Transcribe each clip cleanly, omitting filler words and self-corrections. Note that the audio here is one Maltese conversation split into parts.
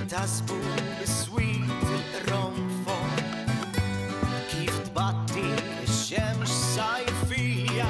intasbu bis-swit il-ronfon kif tbatti x-xemx sajfija.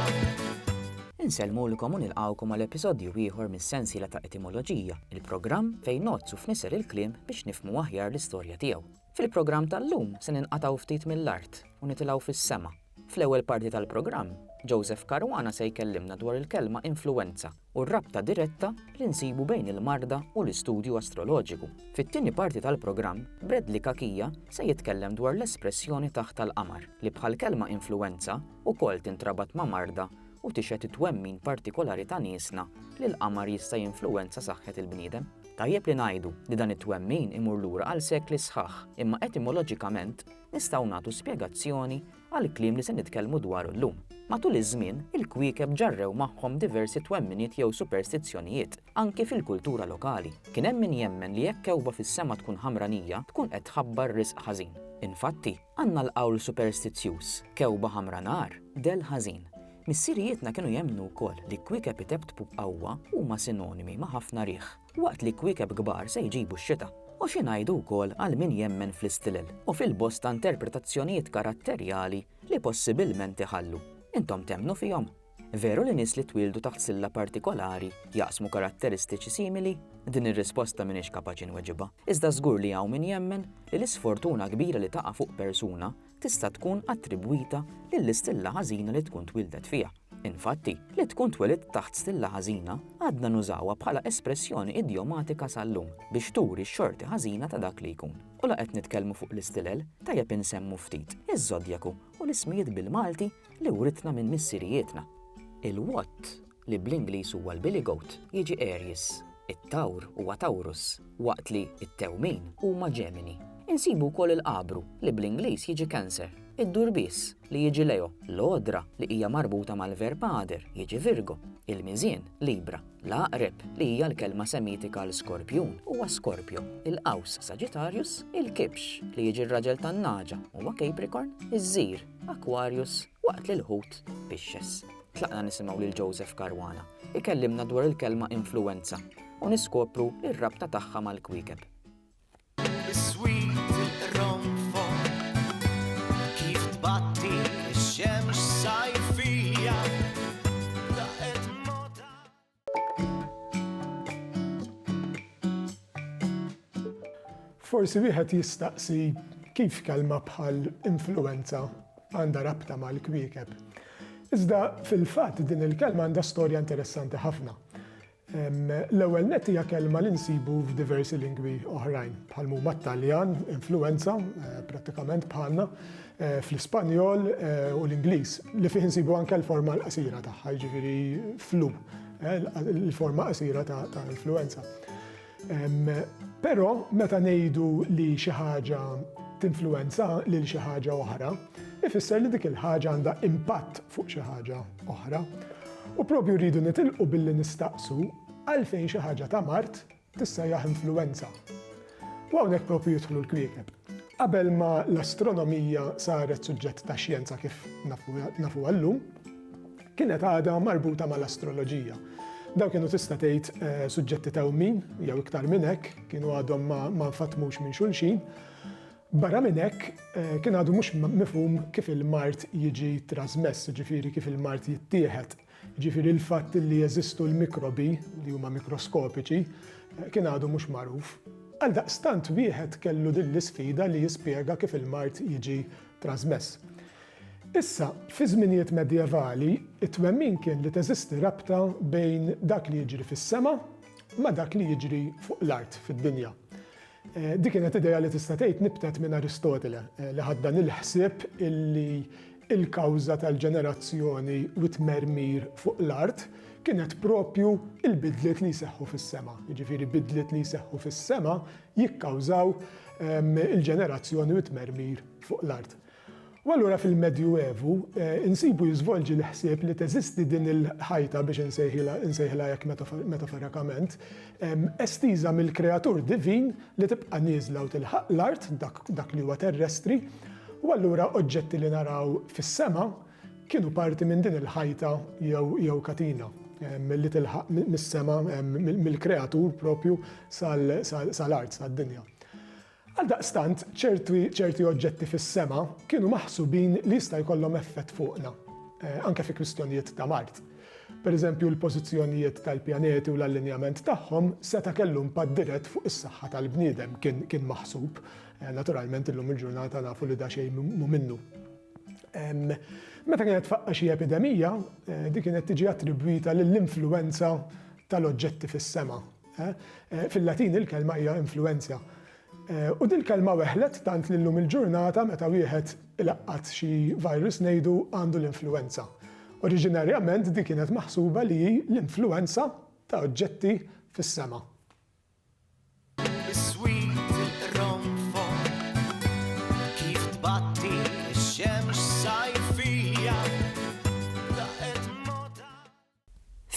Insellmulkom u nilqgħukom għall-episodju ieħor mis-sensiela ta' etimoloġija, il-programm fejn nozzu f'niser il-kliem biex nifhmu aħjar l-istorja tiegħu. Fil-programm tal-lum se ninqatgħu ftit mill-art u nitilgħu fis-sema. Fl-ewwel parti tal-programm, Joseph Caruana se jkellimna dwar il-kelma influenza u r-rabta diretta li nsibu bejn il-marda u l-istudju astroloġiku. Fit-tieni parti tal-programm, Bradley Kakija se jitkellem dwar l-espressjoni taħt tal-qamar li bħal kelma influenza ukoll tintrabat ma' marda u tixet twemmin partikolari ta' niesna li l-qamar jista' jinfluwenza saħħet il-bniedem. Tajjeb li ngħidu li dan it-twemmin imur lura għal sekli sħaħ, imma etimoloġikament nistgħu nagħtu spjegazzjoni għal kliem li se nitkellmu dwaru llum. Matul iż-żmien, il-kwiekeb ġarrew magħhom diversi twemminiet jew superstizzjonijiet, anke fil-kultura lokali. Kien hemm min jemmen li jekk kewba fis-sema tkun ħamranija tkun qed tħabbar risq ħażin. Infatti, għandna l-qawl superstizzjuż, kewba ħamranar, del ħażin. Missirijietna kienu jemmnu wkoll li kwiekeb itebtbu b'qawwa huma sinonimi ma' ħafna riħ, waqt li kwiekeb kbar se jġibu x-xita. U xi ngħidu wkoll għal min jemmen fl-istilel u fil-bosta interpretazzjonijiet karatterjali li possibilment iħallu. Intom temmnu fihom? Veru li nies li twildu taħt silla partikolari jaqsmu karatteristiċi simili? Din ir-risposta m'iniex kapaċi nweġibha. Iżda żgur li hawn min jemmen li l-isfortuna kbira li taqa' fuq persuna tista' tkun attribwita lill-istilla ħażina li tkun twildet fiha. Infatti, li tkun twelid taħt stilla ħażina għadna nużawha bħala espressjoni idjomatika sal-lum biex turi x-xorti ħażina ta' dak li jkun. U la qed nitkellmu fuq l-istilel tajjeb insemmu ftit iż-żodjaku u l-ismijiet bil-Malti li writna minn missirijietna. Il-Watt li bl-Ingliż huwa l-Billy Goat jiġi Aries, it-Tawr huwa Taurus, waqt li it-Tewmin huma Gemini. Insibu wkoll il-Qabru li bl-Ingliż jiġi Cancer, id-Durbis li jiġi Leo, l-Odra li hija marbuta mal-verb Ader jiġi Virgo, il-Miżien Libra, l-Aqreb li hija l-kelma semitika l-Skorpjun huwa Skorpjo, il-Qaws Sagittarius, il-Kibx li jiġi r-raġel tan-Naġa huwa Capricorn, iż-Żir Aquarius, waqt li l-Ħut Pisces. Tlaqna nisimgħu lil Joseph Caruana ikellimna dwar il-kelma influenza u niskopru r-rabta tagħha mal-kwiekeb. Bis-swit il-ronfon kif tbatti x-xemx sajfija. Daqet moda. Forsi wieħed jistaqsi kif kelma bħal influenza għandha rabta mal-kwiekeb. Iżda fil-fatt din il-kelma għandha storja interessanti ħafna. L-ewwel nett hija kelma li nsibu f'diversi lingwi oħrajn, bħal huma t-Taljan, influenza, prattikament bħalna, fl-Ispanjol u l-Ingliż, li fih nsibu anke l-forma l-qasira tagħha, jiġifieri flu, l-forma qasira ta' influenza. Però meta ngħidu li xi ħaġa tinfluwenza lil xi ħaġa oħra, ifisser li dik il-ħaġa għandha impatt fuq xi ħaġa oħra. U propju rridu nitilqu billi nistaqsu għalfejn xi ħaġa ta' mart tissejjaħ influwenza. U hawnhekk propju jidħlu l-kwiekeb. Qabel ma l-astronomija saret suġġett ta' xjenza kif nafu llum, kienet għadha marbuta mal-astroloġija. Daw kienu tista' tgħid suġġetti tewmin jew iktar minn hekk, kienu għadhom ma nfatmux minn xulxin. Barra minn hekk kien għadu mhux mifhum kif il-mart jiġi trasmess, ġifieri kif il-mart jittieħed. Ġifieri l-fatt li jeżistu l-mikrobi li huma mikroskopiċi kien għadu mhux magħruf. Għaldaqstant wieħed kellu din l-isfida li jispjega kif il-mart jiġi trasmess. Issa, fi żminijiet medjevali, it-twemmin kien li teżisti rabta bejn dak li jiġri fis-sema ma' dak li jiġri fuq l-art fid-dinja. Dik kienet idea li tista' tgħid nibtet minn Aristotele li ħadda il-ħsieb illi il-kawża tal-ġenerazzjoni u tmermir fuq l-art kienet propju il-bidliet li jseħħu fis-sema. Jiġifieri bidliet li jseħħu fis-sema jikkawżaw il-ġenerazzjoni u tmermir fuq l-art. U allura fil-Medjuevu insibu jiżvolġi l-ħsieb li teżisti din il-ħajta biex insejħilha hekk metaforikament, estiża mill-kreatur divin li tibqa' nieżla u tilħaq l-art dak li huwa terrestri, u allura oġġetti li naraw fis-sema kienu parti minn din il-ħajta jew katina. li tilħaq mis-sema, mill-kreatur propju sal-art, sal-dinja. Għaldaqstant, ċerti oġġetti fis-sema kienu maħsubin li jista' jkollhom effett fuqna, anke fi kwistjonijiet ta' Mart. Per eżempju, l-pożizzjonijiet tal-pjaneti u l-allinjament tagħhom seta' kellu impatt dirett fuq is-saħħa tal-bniedem kien maħsub. Naturalment illum il-ġurnata nafu li da xejn mhu minnu. Meta kienet faqqa xi epidemija, di kienet tiġi attribwita lill-influenza tal-oġġetti fis-sema. Fil-Latin il-kelma hija influenzja. U din kelma weħlet tant li llum il-ġurnata meta wieħed ilaqqat xi virus ngħidu għandu l-influenza. Oriġinarjament di kienet maħsuba li l-influenza ta' oġġetti fis-sema.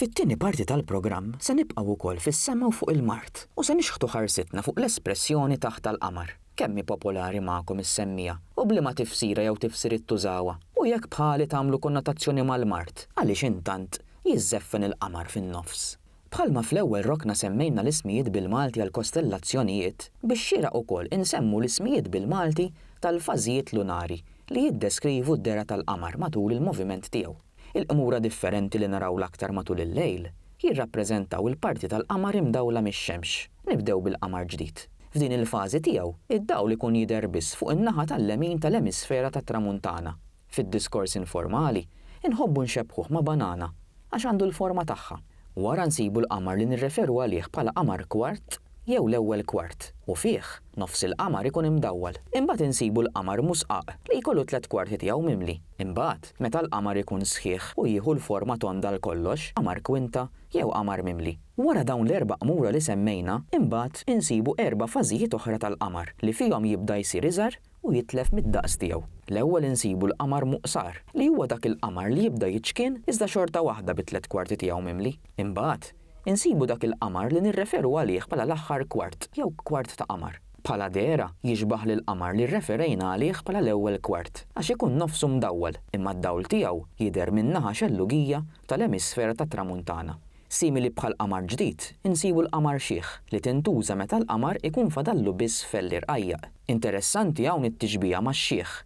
Fit-tieni parti tal-programm se nibqgħu wkoll fis-sema u fuq il-Mart u se nixħtu ħarsitna fuq l-espressjoni taħt tal-qamar. Kemm hi popolari magħkom is-semmija u bliema tifsira jew tifsiriet tużawha u jekk bħali tagħmlu konnotazzjoni mal-Mart għaliex intant jiżeffen il-qamar fin-nofs. Bħalma fl-ewwel rokna semmejna l-ismijiet bil-Malti għal kostellazzjonijiet biex xieraq ukoll insemmu l-ismijiet bil-Malti tal-fażijiet lunari li jiddeskrivu d-dera tal-qamar matul il-moviment tiegħu. Il-qmura differenti li naraw l-aktar matul il-lejl jirrappreżentaw il-parti tal-qamar imdawla mix-xemx. Nibdew bil-qamar ġdid. F'din il-fażi tiegħu, id-dawl ikun jidher biss fuq in-naħa tal-lemin tal-emisfera tat-tramuntana. Fid-diskors informali, inħobbu nxebbħuh ma' banana għax għandu l-forma tagħha. Wara nsibu l-qamar li nirreferu għalih bħala qamar kwart jew l-ewwel kwart u fih nofs il-qamar ikun imdawwal. Imbagħad insibu l-qamar musqaq li jkollu 3 kwarti tiegħu mimli. Imbagħad meta l-qamar ikun sħiħ u jieħu l-forma tonda l-kollox, qamar kwinta jew qamar mimli. Wara dawn l-4 qmura li semmejna, imbagħad insibu 4 fażijiet oħra tal-qamar li fihom jibda jsir iżgħar u jitlef mid-daqs tiegħu. L-ewwel insibu l-qamar muqsar li huwa dak il-qamar li jibda jiċkien iżda xorta waħda bi3 kwarti tiegħu mimli. Imbagħad insibu dak il-qamar li nirreferu għalih bħala l-aħħar kwart jew kwart ta' qamar. Bħala dera jiġbaħ lill-qamar li rreferejna għalih bħala l-ewwel kwart għax ikun nofsu mdawwal imma d-dawl tiegħu jidher min-naħa xellugija tal-emisfera tat-tramuntana. Simili bħal qamar ġdid, insibu l-qamar xieħ li tintuża meta l-qamar ikun fadallu biss felli rqajjaq. Interessanti hawn it-tixbija max-xieħ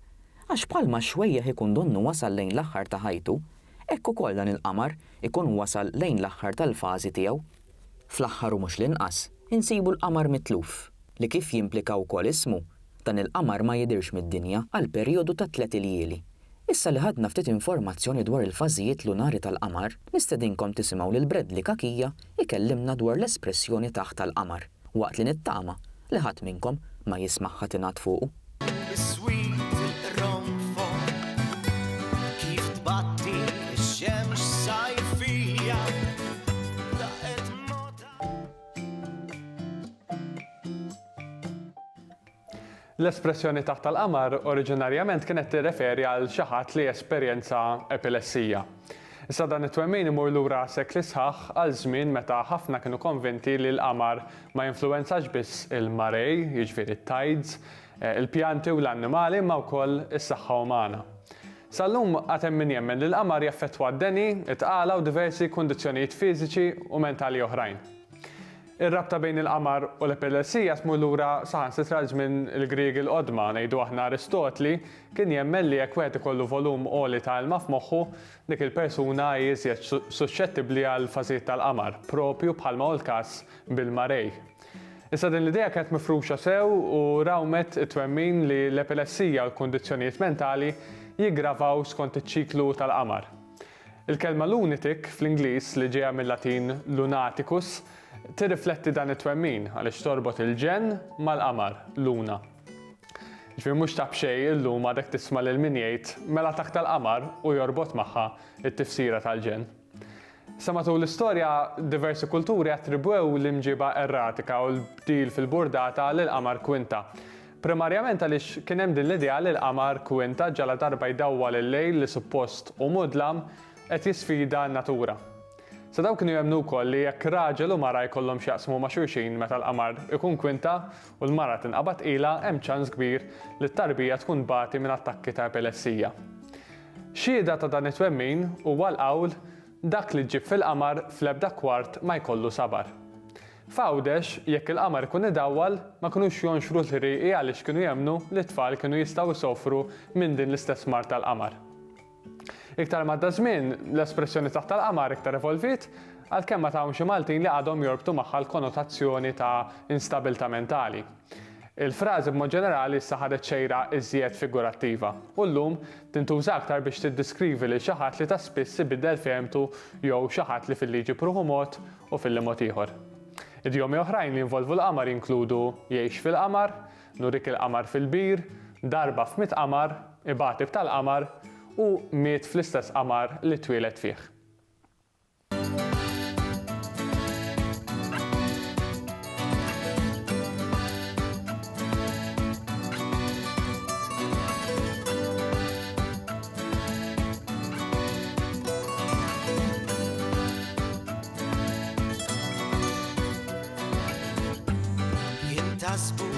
għax bħalma xwejjeħ ikun donnu wasal lejn l-aħħar ta' ħajtu, hekk ukoll dan il-qamar ikun wasal lejn l-aħħar tal-fażi tiegħu. Fl-aħħar u mhux l-inqas, insibu l-qamar mitluf li kif jimplika wkoll ismu, dan il-qamar ma jidirx mid-dinja għal perjodu ta' 3 iljieli. Issa li ħadna ftit informazzjoni dwar il-fażijiet lunari tal-qamar, nistedinkom tisimgħu lil Bradley Kakija ikellimna dwar l-espressjoni taħt tal-qamar, waqt li nittama li ħadd minnkom ma jismagħha tingħad fuqu. L-espressjoni taħt tal-qamar oriġinarjament kienet tirreferi għal xi ħadd li esperjenza epilessija. Issa dan it-twemmin imur lura sekli sħaħ għal żmien meta ħafna kienu konvinti li l-qamar ma jinfluwenzax biss il-marej, jiġifieri t-tides, il-pjanti u l-annimali ma wkoll is-saħħa umana. Sal-lum għad hemm min jemmen li l-qamar jaffettwa d-deni, it-tqala u diversi kundizzjonijiet fiżiċi u mentali oħrajn. Ir-rabta bejn il-qamar u l-epilessija tmur lura saħansitra żmien il-Griegi l-qodma ngħidu aħna Aristotli kien jemmen li jekk wieħed ikollu volum għoli ta' ilma f'moħħu dik il-persuna jiżjed suscettibbli għal fażijiet tal-qamar, propju bħalma hu l-każ bil-marej. Issa din l-idea kienet mifruxa sew u rawmet it-twemmin li l-epilessija u l-kundizzjonijiet mentali jiggravaw skont iċ-ċiklu tal-qamar. Il-kelma lunatic fl-Ingliż li ġejja mill-Latin lunaticus tirrifletti dan it-twemmin għaliex torbot il-ġen mal-qamar, luna. Ġifieri mhux tab xejn illum għadek tisma' lil min jgħid mela taħt tal-qamar u jorbot magħha it-tifsira tal-ġen. Sa matul l-istorja diversi kulturi attribwew l-imġiba erratika u l-bdil fil-burdata lill-qamar kwinta. Primarjament għaliex kien hemm din l-idea li l-qamar kwinta ġala darba jdawwal il-lejl li suppost u mudlam qed jisfida n-natura. Sa daw kienu jemnu wkoll li jekk raġel u mara jkollhom x'jaqsmu ma' xulxin meta l-qamar ikun kwinta u l-mara tinqabad ilha hemm ċans kbir li t-tarbija tkun bagħti minn attakki ta' epilessija. Xhieda ta' dan it-twemmin huwa l-qawl dak li ġib fil-qamar fl-ebda kwart ma jkollu sabar. F'Għawdex, jekk il-qamar ikun idawwal, ma kinux jonxru l-ħriqi għaliex kienu jemmnu li t-tfal kienu jistgħu jsofru minn din l-istess mar tal-qamar. Iktar madda żmien, l-espressjoni taħt tal-qamar iktar evolvit, għalkemm ma ta' xi Maltin li għadhom jorbtu magħha l-konnotazzjoni ta' instabilità mentali. Il-frażi b'mod ġenerali issa ħadet xejra iżjed figurattiva u llum tintuża aktar biex tiddeskrivi lil xi ħadd li ta' spiss ibiddel fehmtu jew xi ħadd li fil-liġi pruħu mod u fil-limot ieħor. Idjomi oħrajn li involvu l-qamar inkludu jgħix fil-qamar, nurik il-qamar fil-bir, darba f'100 qamar, ibatib tal-qamar u miet fl-istess qamar li twieled fih. Jintasbu